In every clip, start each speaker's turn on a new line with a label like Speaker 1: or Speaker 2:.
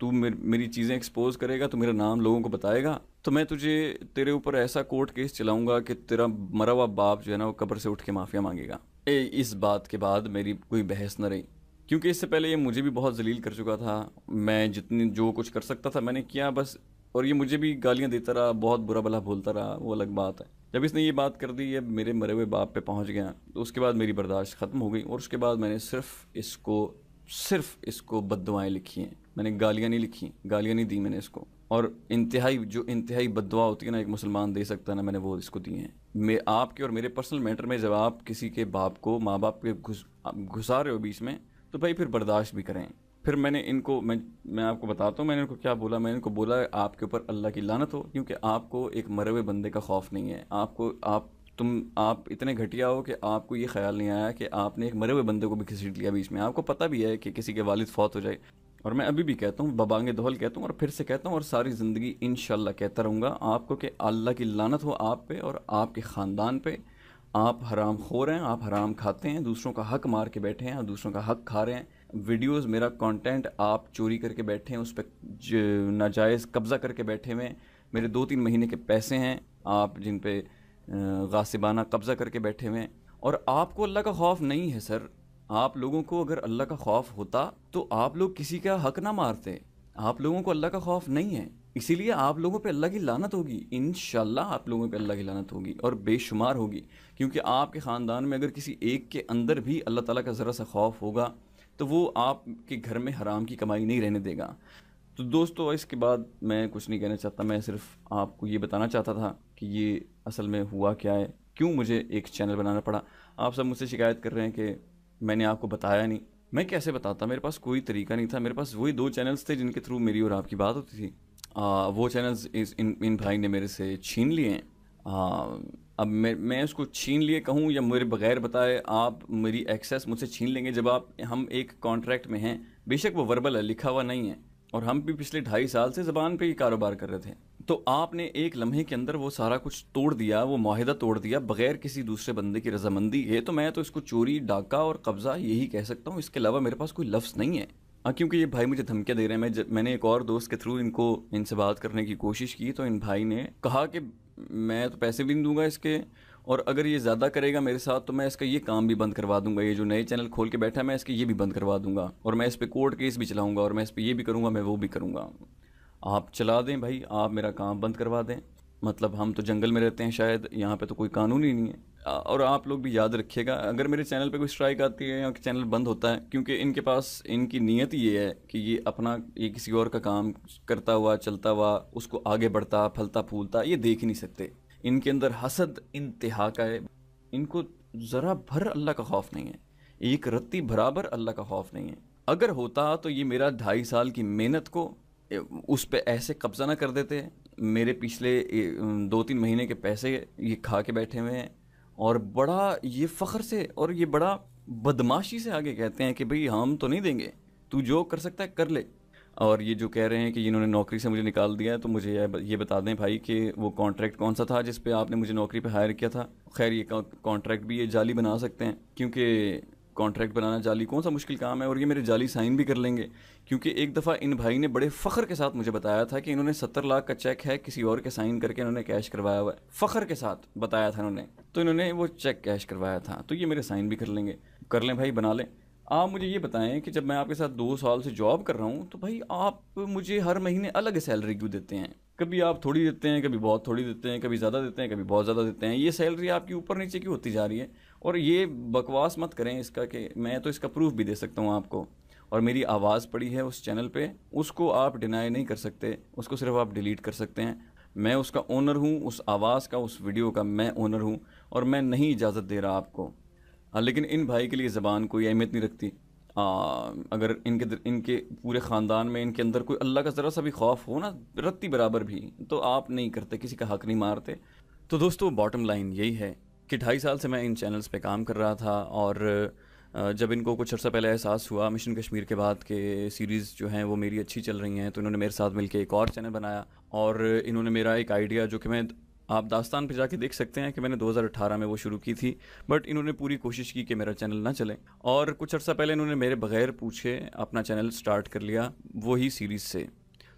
Speaker 1: تو میری چیزیں ایکسپوز کرے گا، تو میرا نام لوگوں کو بتائے گا، تو میں تجھے تیرے اوپر ایسا کورٹ کیس چلاؤں گا کہ تیرا مرا ہوا باپ جو ہے نا وہ قبر سے اٹھ کے معافیا مانگے گا۔ اس بات کے بعد میری کوئی بحث نہ رہی، کیونکہ اس سے پہلے یہ مجھے بھی بہت ذلیل کر چکا تھا۔ میں جتنی جو کچھ کر سکتا تھا میں نے کیا بس، اور یہ مجھے بھی گالیاں دیتا رہا، بہت برا بھلا بولتا رہا، وہ الگ بات ہے۔ جب اس نے یہ بات کر دی، اب میرے مرے ہوئے باپ پہ پہنچ گیا، تو اس کے بعد میری برداشت ختم ہو گئی، اور اس کے بعد میں نے صرف اس کو بد دعائیں لکھی ہیں، میں نے گالیاں نہیں لکھی، گالیاں نہیں دی میں نے اس کو، اور انتہائی بد دعا ہوتی ہے نا ایک مسلمان دے سکتا ہے نا، میں نے وہ اس کو دی ہیں۔ میں آپ کے اور میرے پرسنل میٹر میں جب آپ کسی کے باپ کو، ماں باپ کے گھسا رہے ہو بیچ میں، تو بھائی پھر برداشت بھی کریں۔ پھر میں نے ان کو میں آپ کو بتاتا ہوں میں نے ان کو کیا بولا۔ میں نے ان کو بولا آپ کے اوپر اللہ کی لعنت ہو، کیونکہ آپ کو ایک مرے ہوئے بندے کا خوف نہیں ہے۔ آپ اتنے گھٹیا ہو کہ آپ کو یہ خیال نہیں آیا کہ آپ نے ایک مرے ہوئے بندے کو بھی گھسیٹ لیا بیچ میں۔ آپ کو پتہ بھی ہے کہ کسی کے والد فوت ہو جائے، اور میں ابھی بھی کہتا ہوں، ببانگ دہل کہتا ہوں، اور پھر سے کہتا ہوں، اور ساری زندگی انشاءاللہ کہتا رہوں گا آپ کو کہ اللہ کی لعنت ہو آپ پہ اور آپ کے خاندان پہ۔ آپ حرام خور ہیں، آپ حرام کھاتے ہیں، دوسروں کا حق مار کے بیٹھے ہیں اور دوسروں کا حق کھا رہے ہیں۔ ویڈیوز، میرا کانٹینٹ آپ چوری کر کے بیٹھے ہیں، اس پہ ناجائز قبضہ کر کے بیٹھے ہوئے ہیں۔ میرے 2-3 مہینے کے پیسے ہیں آپ جن پہ غاصبانہ قبضہ کر کے بیٹھے ہوئے ہیں، اور آپ کو اللہ کا خوف نہیں ہے سر۔ آپ لوگوں کو اگر اللہ کا خوف ہوتا تو آپ لوگ کسی کا حق نہ مارتے۔ آپ لوگوں کو اللہ کا خوف نہیں ہے، اسی لیے آپ لوگوں پہ اللہ کی لعنت ہوگی، انشاءاللہ آپ لوگوں پہ اللہ کی لعنت ہوگی، اور بے شمار ہوگی، کیونکہ آپ کے خاندان میں اگر کسی ایک کے اندر بھی اللہ تعالیٰ کا ذرا سا خوف ہوگا تو وہ آپ کے گھر میں حرام کی کمائی نہیں رہنے دے گا۔ تو دوستو اس کے بعد میں کچھ نہیں کہنا چاہتا، میں صرف آپ کو یہ بتانا چاہتا تھا کہ یہ اصل میں ہوا کیا ہے، کیوں مجھے ایک چینل بنانا پڑا۔ آپ سب مجھ سے شکایت کر رہے ہیں کہ میں نے آپ کو بتایا نہیں۔ میں کیسے بتاتا، میرے پاس کوئی طریقہ نہیں تھا، میرے پاس وہی 2 چینلز تھے جن کے تھرو میری اور آپ کی بات ہوتی تھی۔ وہ چینلز ان بھائی نے میرے سے چھین لیے ہیں۔ اب میں اس کو چھین لیے کہوں یا میرے بغیر بتائے آپ میری ایکسیس مجھ سے چھین لیں گے، جب ہم ایک کانٹریکٹ میں ہیں، بے شک وہ وربل ہے، لکھا ہوا نہیں ہے، اور ہم بھی پچھلے 2.5 سال سے زبان پہ ہی کاروبار کر رہے تھے، تو آپ نے ایک لمحے کے اندر وہ سارا کچھ توڑ دیا، وہ معاہدہ توڑ دیا بغیر کسی دوسرے بندے کی رضامندی ہے، تو میں تو اس کو چوری، ڈاکہ اور قبضہ یہی کہہ سکتا ہوں، اس کے علاوہ میرے پاس کوئی لفظ نہیں ہے۔ کیونکہ یہ بھائی مجھے دھمکیاں دے رہے ہیں۔ میں نے ایک اور دوست کے تھرو ان سے بات کرنے کی کوشش کی، تو ان بھائی نے کہا کہ میں تو پیسے بھی نہیں دوں گا اس کے، اور اگر یہ زیادہ کرے گا میرے ساتھ تو میں اس کا یہ کام بھی بند کروا دوں گا، یہ جو نئے چینل کھول کے بیٹھا ہے میں اس کے یہ بھی بند کروا دوں گا، اور میں اس پہ کورٹ کیس بھی چلاؤں گا، اور میں اس پہ یہ بھی کروں گا، میں وہ بھی کروں گا۔ آپ چلا دیں بھائی، آپ میرا کام بند کروا دیں، مطلب ہم تو جنگل میں رہتے ہیں، شاید یہاں پہ تو کوئی قانون ہی نہیں ہے۔ اور آپ لوگ بھی یاد رکھیے گا، اگر میرے چینل پہ کوئی اسٹرائک آتی ہے یا چینل بند ہوتا ہے، کیونکہ ان کے پاس ان کی نیت یہ ہے کہ یہ کسی اور کا کام کرتا ہوا، چلتا ہوا، اس کو آگے بڑھتا، پھلتا پھولتا یہ دیکھ ہی نہیں سکتے۔ ان کے اندر حسد انتہا کا ہے، ان کو ذرا بھر اللہ کا خوف نہیں ہے، ایک رتی برابر اللہ کا خوف نہیں ہے۔ اگر ہوتا تو یہ میرا 2.5 سال کی محنت کو اس پہ ایسے قبضہ نہ کر دیتے۔ میرے پچھلے 2-3 مہینے کے پیسے یہ کھا کے بیٹھے ہوئے ہیں، اور بڑا یہ فخر سے اور یہ بڑا بدماشی سے آگے کہتے ہیں کہ بھئی ہم تو نہیں دیں گے، تو جو کر سکتا ہے کر لے۔ اور یہ جو کہہ رہے ہیں کہ انہوں نے نوکری سے مجھے نکال دیا ہے، تو مجھے یہ بتا دیں بھائی کہ وہ کانٹریکٹ کون سا تھا جس پہ آپ نے مجھے نوکری پہ ہائر کیا تھا۔ خیر یہ کانٹریکٹ بھی یہ جعلی بنا سکتے ہیں، کیونکہ کانٹریکٹ بنانا جعلی کون سا مشکل کام ہے، اور یہ میرے جعلی سائن بھی کر لیں گے، کیونکہ ایک دفعہ ان بھائی نے بڑے فخر کے ساتھ مجھے بتایا تھا کہ انہوں نے 70 لاکھ کا چیک ہے کسی اور کے سائن کر کے انہوں نے کیش کروایا ہوا ہے، فخر کے ساتھ بتایا تھا انہوں نے، تو انہوں نے وہ چیک کیش کروایا تھا، تو یہ میرے سائن بھی کر لیں گے، کر لیں بھائی، بنا لیں۔ آپ مجھے یہ بتائیں کہ جب میں آپ کے ساتھ 2 سال سے جاب کر رہا ہوں تو بھائی آپ مجھے ہر مہینے الگ سیلری کیوں دیتے ہیں؟ کبھی آپ تھوڑی دیتے ہیں، کبھی بہت تھوڑی دیتے ہیں، کبھی زیادہ دیتے ہیں، کبھی بہت زیادہ دیتے ہیں، یہ سیلری آپ کی اوپر نیچے کیوں ہوتی جا رہی ہے؟ اور یہ بکواس مت کریں اس کا، کہ میں تو اس کا پروف بھی دے سکتا ہوں آپ کو، اور میری آواز پڑی ہے اس چینل پہ، اس کو آپ ڈینائی نہیں کر سکتے، اس کو صرف آپ ڈیلیٹ کر سکتے ہیں۔ میں اس کا اونر ہوں، اس آواز کا، اس ویڈیو کا میں اونر ہوں، اور میں نہیں اجازت دے رہا آپ کو۔ لیکن ان بھائی کے لیے زبان کوئی اہمیت نہیں رکھتی۔ اگر ان کے پورے خاندان میں ان کے اندر کوئی اللہ کا ذرا سا بھی خوف ہو نا، رتی برابر بھی، تو آپ نہیں کرتے، کسی کا حق نہیں مارتے۔ تو دوستو باٹم لائن یہی ہے کہ 2.5 سال سے میں ان چینلز پہ کام کر رہا تھا، اور جب ان کو کچھ عرصہ پہلے احساس ہوا مشن کشمیر کے بعد کہ سیریز جو ہیں وہ میری اچھی چل رہی ہیں، تو انہوں نے میرے ساتھ مل کے ایک اور چینل بنایا، اور انہوں نے میرا ایک آئیڈیا جو کہ میں آپ داستان پہ جا کے دیکھ سکتے ہیں کہ میں نے 2018 میں وہ شروع کی تھی، بٹ انہوں نے پوری کوشش کی کہ میرا چینل نہ چلے، اور کچھ عرصہ پہلے انہوں نے میرے بغیر پوچھے اپنا چینل سٹارٹ کر لیا وہی سیریز سے۔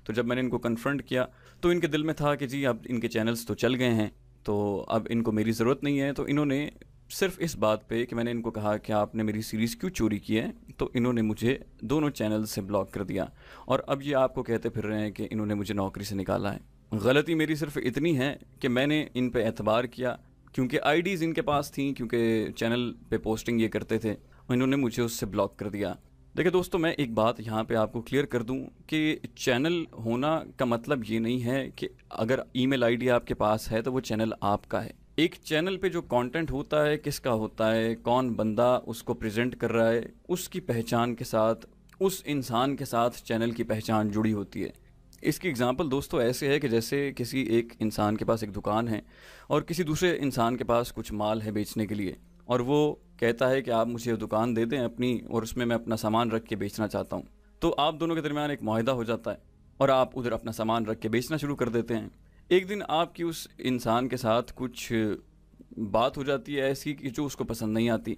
Speaker 1: تو جب میں نے ان کو کنفرنٹ کیا تو ان کے دل میں تھا کہ جی اب ان کے چینلز تو چل گئے ہیں، تو اب ان کو میری ضرورت نہیں ہے۔ تو انہوں نے صرف اس بات پہ کہ میں نے ان کو کہا کہ آپ نے میری سیریز کیوں چوری کی ہے، تو انہوں نے مجھے دونوں چینل سے بلاک کر دیا، اور اب یہ آپ کو کہتے پھر رہے ہیں کہ انہوں نے مجھے نوکری سے نکالا ہے۔ غلطی میری صرف اتنی ہے کہ میں نے ان پہ اعتبار کیا، کیونکہ آئی ڈیز ان کے پاس تھیں، کیونکہ چینل پہ پوسٹنگ یہ کرتے تھے، انہوں نے مجھے اس سے بلاک کر دیا۔ دیکھیں دوستو، میں ایک بات یہاں پہ آپ کو کلیئر کر دوں کہ چینل ہونا کا مطلب یہ نہیں ہے کہ اگر ای میل آئی ڈی آپ کے پاس ہے تو وہ چینل آپ کا ہے۔ ایک چینل پہ جو کانٹینٹ ہوتا ہے، کس کا ہوتا ہے، کون بندہ اس کو پریزنٹ کر رہا ہے، اس کی پہچان کے ساتھ، اس انسان کے ساتھ چینل کی پہچان جڑی ہوتی ہے۔ اس کی اگزامپل دوستو ایسے ہے کہ جیسے کسی ایک انسان کے پاس ایک دکان ہے اور کسی دوسرے انسان کے پاس کچھ مال ہے بیچنے کے لیے، اور وہ کہتا ہے کہ آپ مجھے دکان دے دیں اپنی، اور اس میں اپنا سامان رکھ کے بیچنا چاہتا ہوں۔ تو آپ دونوں کے درمیان ایک معاہدہ ہو جاتا ہے اور آپ ادھر اپنا سامان رکھ کے بیچنا شروع کر دیتے ہیں۔ ایک دن آپ کی اس انسان کے ساتھ کچھ بات ہو جاتی ہے ایسی کہ جو اس کو پسند نہیں آتی،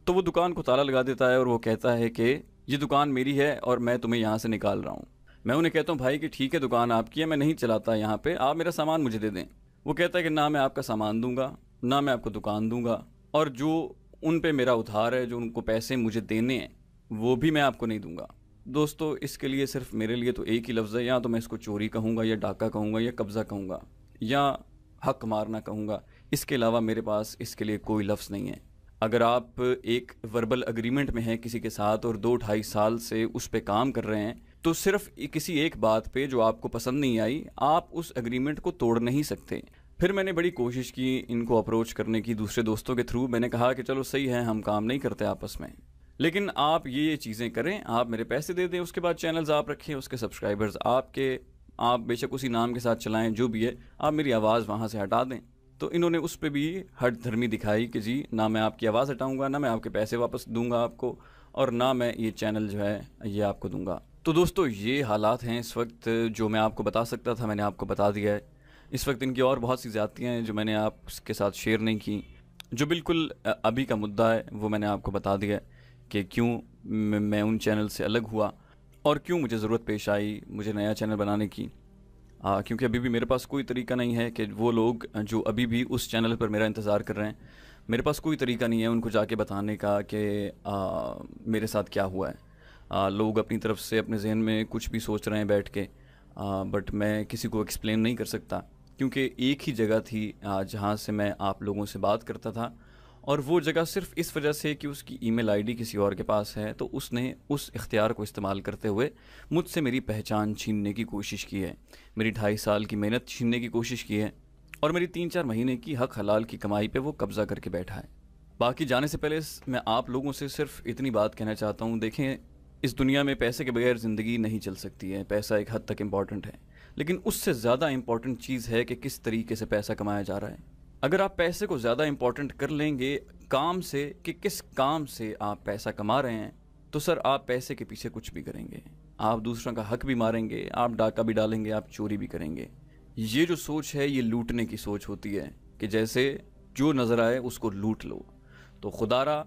Speaker 1: تو وہ دکان کو تالا لگا دیتا ہے اور وہ کہتا ہے کہ یہ دکان میری ہے اور میں تمہیں یہاں سے نکال رہا ہوں۔ میں انہیں کہتا ہوں بھائی کہ ٹھیک ہے دکان آپ کی ہے، میں نہیں چلاتا یہاں پہ، آپ میرا سامان مجھے دے دیں۔ وہ کہتا ہے کہ نہ میں آپ کا سامان دوں گا، نہ میں آپ کو دکان دوں گا، اور جو ان پہ میرا ادھار ہے، جو ان کو پیسے مجھے دینے ہیں، وہ بھی میں آپ کو نہیں دوں گا۔ دوستو اس کے لیے صرف میرے لیے تو ایک ہی لفظ ہے، یا تو میں اس کو چوری کہوں گا، یا ڈاکہ کہوں گا، یا قبضہ کہوں گا، یا حق مارنا کہوں گا۔ اس کے علاوہ میرے پاس اس کے لیے کوئی لفظ نہیں ہے۔ اگر آپ ایک وربل اگریمنٹ میں ہیں کسی کے ساتھ اور 2-2.5 سال سے اس پہ کام کر رہے ہیں، تو صرف کسی ایک بات پہ جو آپ کو پسند نہیں آئی، آپ اس اگریمنٹ کو توڑ نہیں سکتے۔ پھر میں نے بڑی کوشش کی ان کو اپروچ کرنے کی دوسرے دوستوں کے تھرو، میں نے کہا کہ چلو صحیح ہے، ہم کام نہیں کرتے آپس میں، لیکن آپ یہ چیزیں کریں، آپ میرے پیسے دے دیں، اس کے بعد چینلز آپ رکھیں، اس کے سبسکرائبرز آپ کے، آپ بے شک اسی نام کے ساتھ چلائیں، جو بھی ہے، آپ میری آواز وہاں سے ہٹا دیں۔ تو انہوں نے اس پہ بھی ہٹ دھرمی دکھائی کہ جی نہ میں آپ کی آواز ہٹاؤں گا، نہ میں آپ کے پیسے واپس دوں گا آپ کو، اور نہ میں یہ چینل جو ہے یہ آپ کو دوں گا۔ تو دوستو یہ حالات ہیں اس وقت، جو میں آپ کو بتا سکتا تھا میں نے آپ کو بتا دیا ہے۔ اس وقت ان کی اور بہت سی زیادتیاں ہیں جو میں نے آپ کے ساتھ شیئر نہیں کی۔ جو بالکل ابھی کا مدعا ہے وہ میں نے آپ کو بتا دیا ہے کہ کیوں میں ان چینل سے الگ ہوا اور کیوں مجھے ضرورت پیش آئی مجھے نیا چینل بنانے کی۔ کیونکہ ابھی بھی میرے پاس کوئی طریقہ نہیں ہے کہ وہ لوگ جو ابھی بھی اس چینل پر میرا انتظار کر رہے ہیں، میرے پاس کوئی طریقہ نہیں ہے ان کو جا کے بتانے کا کہ میرے ساتھ کیا ہوا ہے۔ لوگ اپنی طرف سے اپنے ذہن میں کچھ بھی سوچ رہے ہیں بیٹھ کے، بٹ میں کسی کو ایکسپلین نہیں کر سکتا، کیونکہ ایک ہی جگہ تھی جہاں سے میں آپ لوگوں سے بات کرتا تھا، اور وہ جگہ صرف اس وجہ سے کہ اس کی ای میل آئی ڈی کسی اور کے پاس ہے، تو اس نے اس اختیار کو استعمال کرتے ہوئے مجھ سے میری پہچان چھیننے کی کوشش کی ہے، میری 2.5 سال کی محنت چھیننے کی کوشش کی ہے، اور میری 3-4 مہینے کی حق حلال کی کمائی پہ وہ قبضہ کر کے بیٹھا ہے۔ باقی جانے سے پہلے میں آپ لوگوں سے صرف اتنی بات کہنا چاہتا ہوں، دیکھیں اس دنیا میں پیسے کے بغیر زندگی نہیں چل سکتی ہے، پیسہ ایک حد تک امپورٹنٹ ہے، لیکن اس سے زیادہ امپورٹنٹ چیز ہے کہ کس طریقے سے پیسہ کمایا جا رہا ہے۔ اگر آپ پیسے کو زیادہ امپورٹنٹ کر لیں گے کام سے، کہ کس کام سے آپ پیسہ کما رہے ہیں، تو سر آپ پیسے کے پیچھے کچھ بھی کریں گے، آپ دوسروں کا حق بھی ماریں گے، آپ ڈاکہ بھی ڈالیں گے، آپ چوری بھی کریں گے۔ یہ جو سوچ ہے یہ لوٹنے کی سوچ ہوتی ہے کہ جیسے جو نظر آئے اس کو لوٹ لو۔ تو خدا را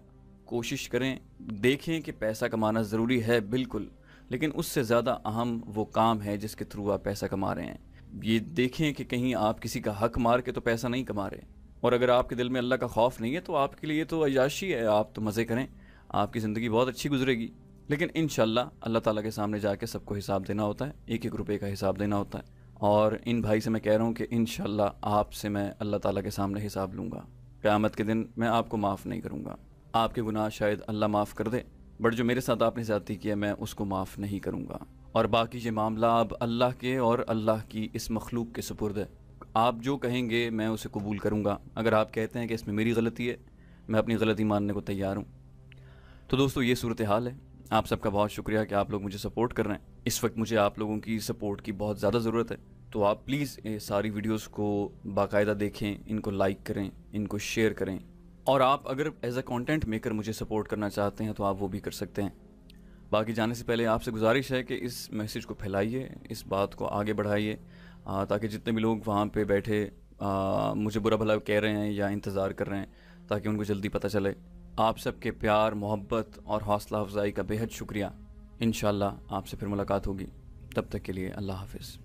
Speaker 1: کوشش کریں، دیکھیں کہ پیسہ کمانا ضروری ہے بالکل، لیکن اس سے زیادہ اہم وہ کام ہے جس کے تھرو آپ پیسہ کما رہے ہیں۔ یہ دیکھیں کہ کہیں آپ کسی کا حق مار کے تو پیسہ نہیں کما رہے، اور اگر آپ کے دل میں اللہ کا خوف نہیں ہے تو آپ کے لیے تو عیاشی ہے، آپ تو مزے کریں، آپ کی زندگی بہت اچھی گزرے گی، لیکن انشاءاللہ اللہ تعالیٰ کے سامنے جا کے سب کو حساب دینا ہوتا ہے، ایک ایک روپے کا حساب دینا ہوتا ہے، اور ان بھائی سے میں کہہ رہا ہوں کہ انشاءاللہ آپ سے میں اللہ تعالیٰ کے سامنے حساب لوں گا۔ قیامت کے دن میں آپ کو معاف نہیں کروں گا، آپ کے گناہ شاید اللہ معاف کر دے، بٹ جو میرے ساتھ آپ نے زیادتی کی ہے میں اس کو معاف نہیں کروں گا، اور باقی یہ معاملہ اب اللہ کے اور اللہ کی اس مخلوق کے سپرد ہے۔ آپ جو کہیں گے میں اسے قبول کروں گا، اگر آپ کہتے ہیں کہ اس میں میری غلطی ہے، میں اپنی غلطی ماننے کو تیار ہوں۔ تو دوستو یہ صورتحال ہے، آپ سب کا بہت شکریہ کہ آپ لوگ مجھے سپورٹ کر رہے ہیں۔ اس وقت مجھے آپ لوگوں کی سپورٹ کی بہت زیادہ ضرورت ہے، تو آپ پلیز ساری ویڈیوز کو باقاعدہ دیکھیں، ان کو لائک کریں، ان کو شیئر کریں، اور آپ اگر ایز اے کانٹینٹ میکر مجھے سپورٹ کرنا چاہتے ہیں تو آپ وہ بھی کر سکتے ہیں۔ باقی جانے سے پہلے آپ سے گزارش ہے کہ اس میسیج کو پھیلائیے، اس بات کو آگے بڑھائیے، تاکہ جتنے بھی لوگ وہاں پہ بیٹھے مجھے برا بھلا کہہ رہے ہیں یا انتظار کر رہے ہیں تاکہ ان کو جلدی پتہ چلے. آپ سب کے پیار، محبت اور حوصلہ افزائی کا بے حد شکریہ. انشاءاللہ آپ سے پھر ملاقات ہوگی. تب تک کے لیے اللہ حافظ.